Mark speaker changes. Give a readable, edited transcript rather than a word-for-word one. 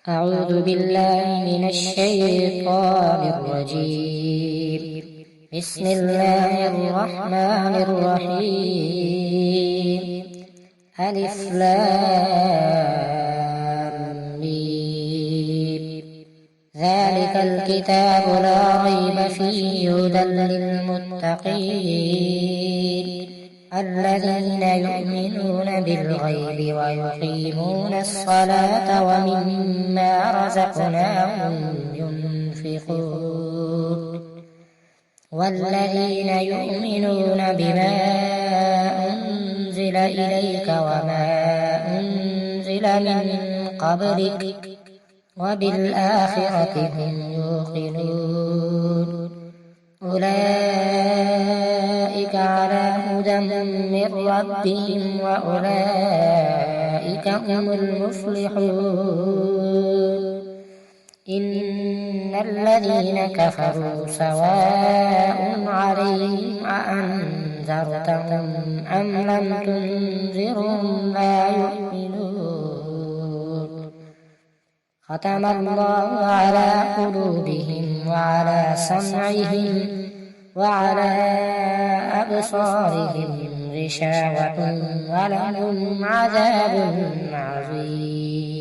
Speaker 1: أعوذ بالله من الشيطان الرجيم. بسم الله الرحمن الرحيم. ألف لام ميم. ذلك الكتاب لا ريب فيه هدى للمتقين الذين يؤمنون بالغيب ويقيمون الصلاة ومما رزقناهم ينفقون والذين يؤمنون بما أنزل إليك وما أنزل من قبلك وبالآخرة هم يوقنون أولئك على هدى من ربهم وأولئك هم المفلحون. إن الذين كفروا سواء عليهم أأنذرتهم أم لم تنذرهم لا يؤمنون. ختم الله على قلوبهم وعلى سمعهم وعلى أبصارهم غشاوة ولهم عذاب عظيم.